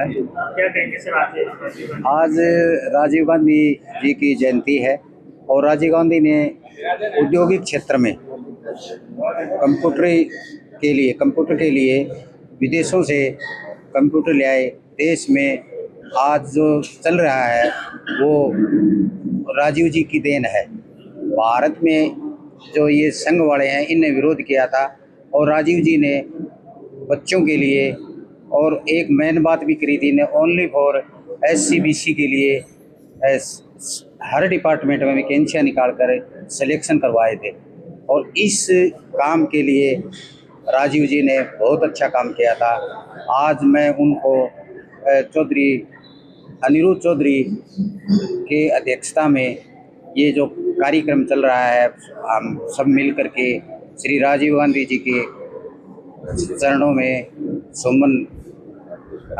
क्या कहेंगे सर आज राजीव गांधी जी की जयंती है और राजीव गांधी ने औद्योगिक क्षेत्र में कंप्यूटर के लिए विदेशों से कंप्यूटर ले आए। देश में आज जो चल रहा है वो राजीव जी की देन है। भारत में जो ये संघ वाले हैं इनने विरोध किया था और राजीव जी ने बच्चों के लिए और एक मेन बात भी करी थी ने ओनली फॉर SC/BC के लिए हर डिपार्टमेंट में वैकेंसियाँ निकाल कर सिलेक्शन करवाए थे और इस काम के लिए राजीव जी ने बहुत अच्छा काम किया था। आज मैं उनको चौधरी अनिरुद्ध चौधरी के अध्यक्षता में ये जो कार्यक्रम चल रहा है हम सब मिल कर के श्री राजीव गांधी जी के चरणों में सुमन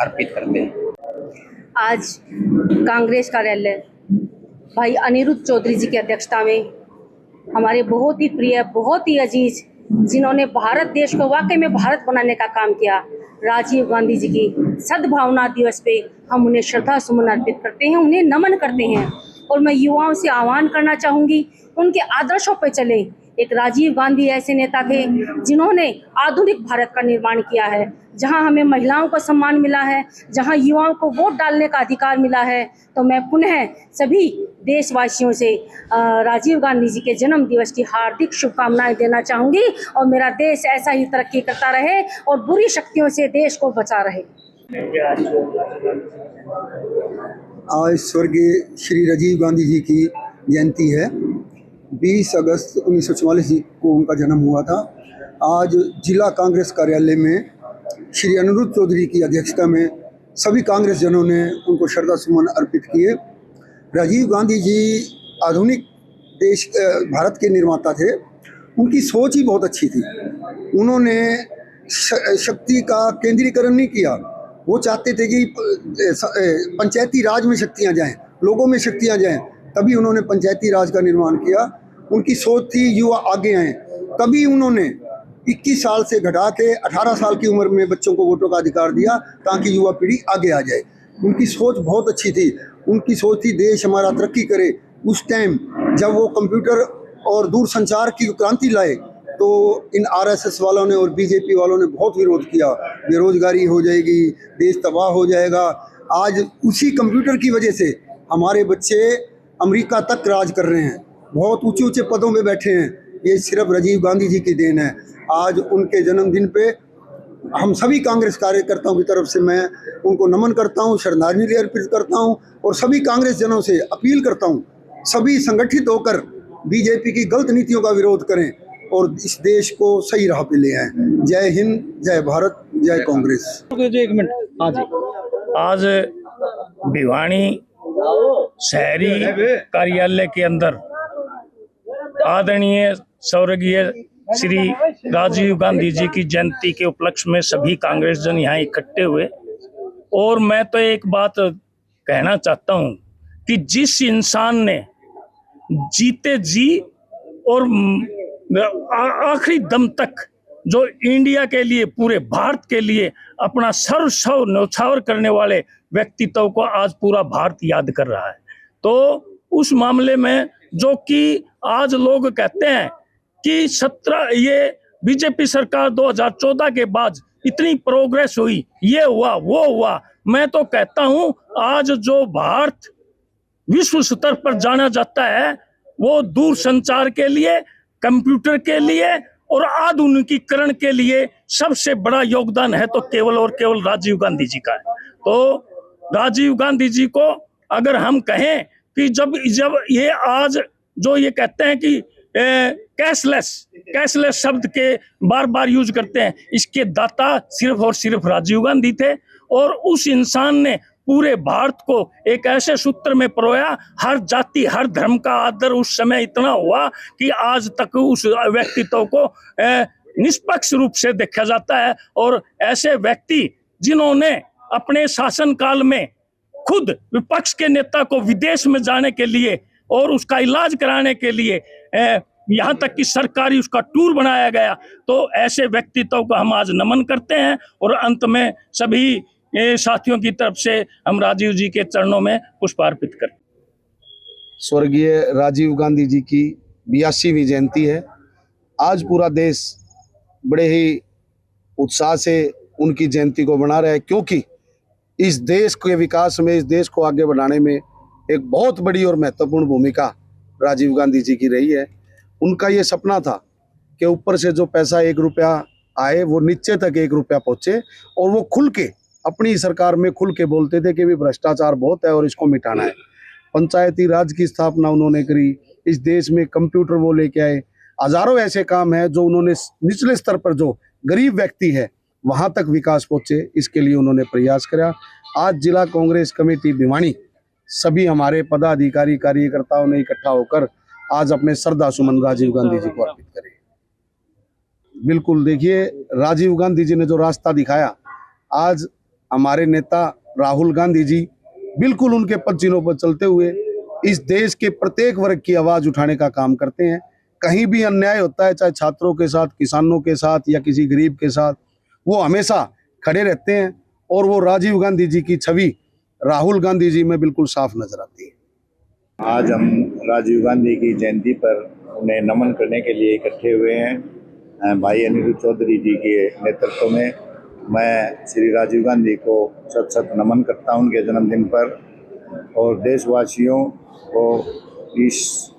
अर्पित करते हैं। आज कांग्रेस कार्यालय भाई अनिरुद्ध चौधरी जी की अध्यक्षता में हमारे बहुत ही प्रिय, बहुत ही अजीज, जिन्होंने भारत देश को वाकई में भारत बनाने का काम किया, राजीव गांधी जी की सद्भावना दिवस पे हम उन्हें श्रद्धा सुमन अर्पित करते हैं, उन्हें नमन करते हैं। और मैं युवाओं से आह्वान करना चाहूँगी उनके आदर्शों पर चले। एक राजीव गांधी ऐसे नेता थे जिन्होंने आधुनिक भारत का निर्माण किया है, जहां हमें महिलाओं को सम्मान मिला है, जहां युवाओं को वोट डालने का अधिकार मिला है। तो मैं पुनः सभी देशवासियों से राजीव गांधी जी के जन्म दिवस की हार्दिक शुभकामनाएं देना चाहूँगी और मेरा देश ऐसा ही तरक्की करता रहे और बुरी शक्तियों से देश को बचा रहे। आज स्वर्गीय श्री राजीव गांधी जी की जयंती है। 20 अगस्त 1944 को उनका जन्म हुआ था। आज जिला कांग्रेस कार्यालय में श्री अनिरुद्ध चौधरी की अध्यक्षता में सभी कांग्रेस जनों ने उनको श्रद्धा सुमन अर्पित किए। राजीव गांधी जी आधुनिक देश भारत के निर्माता थे। उनकी सोच ही बहुत अच्छी थी। उन्होंने शक्ति का केंद्रीकरण नहीं किया। वो चाहते थे कि पंचायती राज में शक्तियाँ जाएं, लोगों में शक्तियाँ जाएं, तभी उन्होंने पंचायती राज का निर्माण किया। उनकी सोच थी युवा आगे आएँ, तभी उन्होंने 21 साल से घटा के 18 साल की उम्र में बच्चों को वोटों का अधिकार दिया ताकि युवा पीढ़ी आगे आ जाए। उनकी सोच बहुत अच्छी थी। उनकी सोच थी देश हमारा तरक्की करे। उस टाइम जब वो कंप्यूटर और दूरसंचार की क्रांति लाए तो इन RSS वालों ने और BJP वालों ने बहुत विरोध किया। बेरोजगारी हो जाएगी, देश तबाह हो जाएगा। आज उसी कंप्यूटर की वजह से हमारे बच्चे अमेरिका तक राज कर रहे हैं, बहुत ऊंचे ऊंचे पदों पे बैठे हैं। ये सिर्फ राजीव गांधी जी की देन है। आज उनके जन्मदिन पे हम सभी कांग्रेस कार्यकर्ताओं की तरफ से मैं उनको नमन करता हूँ, श्रद्धांजलि अर्पित करता हूँ और सभी कांग्रेस जनों से अपील करता हूँ सभी संगठित होकर BJP की गलत नीतियों का विरोध करें और इस देश को सही राह पे ले आएं। जय हिंद, जय भारत, जय कांग्रेस। एक मिनट। आज भिवानी शहरी कार्यालय के अंदर आदरणीय स्वर्गीय श्री राजीव गांधी जी की जयंती के उपलक्ष्य में सभी कांग्रेस जन यहाँ इकट्ठे हुए और मैं तो एक बात कहना चाहता हूँ कि जिस इंसान ने जीते जी और आखिरी दम तक जो इंडिया के लिए, पूरे भारत के लिए अपना सर्वस्व न्यौछावर करने वाले व्यक्तित्व को आज पूरा भारत याद कर रहा है। तो उस मामले में जो कि आज लोग कहते हैं कि ये BJP सरकार 2014 के बाद इतनी प्रोग्रेस हुई, ये हुआ वो हुआ, मैं तो कहता हूं आज जो भारत विश्व स्तर पर जाना जाता है वो दूरसंचार के लिए, कंप्यूटर के लिए और आधुनिकीकरण के लिए सबसे बड़ा योगदान है तो केवल और केवल राजीव गांधी जी का है। तो राजीव गांधी जी को अगर हम कहें कि जब ये आज जो ये कहते हैं कि कैशलेस शब्द के बार बार यूज करते हैं, इसके दाता सिर्फ और सिर्फ राजीव गांधी थे और उस इंसान ने पूरे भारत को एक ऐसे सूत्र में परोया। हर जाति हर धर्म का आदर उस समय इतना हुआ कि आज तक उस व्यक्तित्व को निष्पक्ष रूप से देखा जाता है और ऐसे व्यक्ति जिन्होंने अपने शासनकाल में खुद विपक्ष के नेता को विदेश में जाने के लिए और उसका इलाज कराने के लिए यहाँ तक कि सरकारी उसका टूर बनाया गया, तो ऐसे व्यक्तित्व को हम आज नमन करते हैं। और अंत में सभी ये साथियों की तरफ से हम राजीव जी के चरणों में पुष्प अर्पित करते हैं। स्वर्गीय राजीव गांधी जी की 82वीं जयंती है। आज पूरा देश बड़े ही उत्साह से उनकी जयंती को मना रहा है, क्योंकि इस देश के विकास में, इस देश को आगे बढ़ाने में एक बहुत बड़ी और महत्वपूर्ण भूमिका राजीव गांधी जी की रही है। उनका ये सपना था कि ऊपर से जो पैसा 1 रुपया आए वो नीचे तक 1 रुपया पहुँचे, और वो खुल के अपनी सरकार में खुल के बोलते थे कि भी भ्रष्टाचार बहुत है और इसको मिटाना है। पंचायती राज की स्थापना उन्होंने करी, इस देश में कंप्यूटर वो लेके आए। हजारों ऐसे काम हैं जो उन्होंने निचले स्तर पर जो गरीब व्यक्ति है वहाँ तक विकास पहुँचे, इसके लिए उन्होंने प्रयास करा। आज जिला कांग्रेस कमेटी भिवानी सभी हमारे पदाधिकारी कार्यकर्ताओं ने इकट्ठा होकर आज अपने श्रद्धा सुमन राजीव गांधी जी को अर्पित करे। बिल्कुल देखिए, राजीव गांधी जी ने जो रास्ता दिखाया, आज हमारे नेता राहुल गांधी जी बिल्कुल उनके पद चिन्हों पर चलते हुए इस देश के प्रत्येक वर्ग की आवाज उठाने का काम करते हैं। कहीं भी अन्याय होता है, चाहे छात्रों के साथ, किसानों के साथ या किसी गरीब के साथ, वो हमेशा खड़े रहते हैं। और वो राजीव गांधी जी की छवि राहुल गांधी जी में बिल्कुल साफ नजर आती है। आज हम राजीव गांधी की जयंती पर उन्हें नमन करने के लिए इकट्ठे हुए हैं। भाई अनिरुद्ध चौधरी जी के नेतृत्व में मैं श्री राजीव गांधी को शत शत नमन करता हूं उनके जन्मदिन पर, और देशवासियों को इस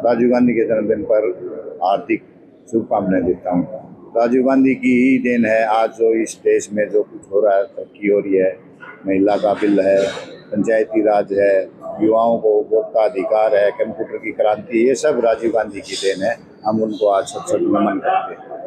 राजीव गांधी के जन्मदिन पर हार्दिक शुभकामनाएं देता हूं। राजीव गांधी की ही देन है आज जो इस देश में जो कुछ हो रहा है, तरक्की हो रही है, महिला का बिल है, पंचायती राज है, युवाओं को वोट का अधिकार है, कंप्यूटर की क्रांति, ये सब राजीव गांधी की देन है। हम उनको आज सत सत नमन करते हैं।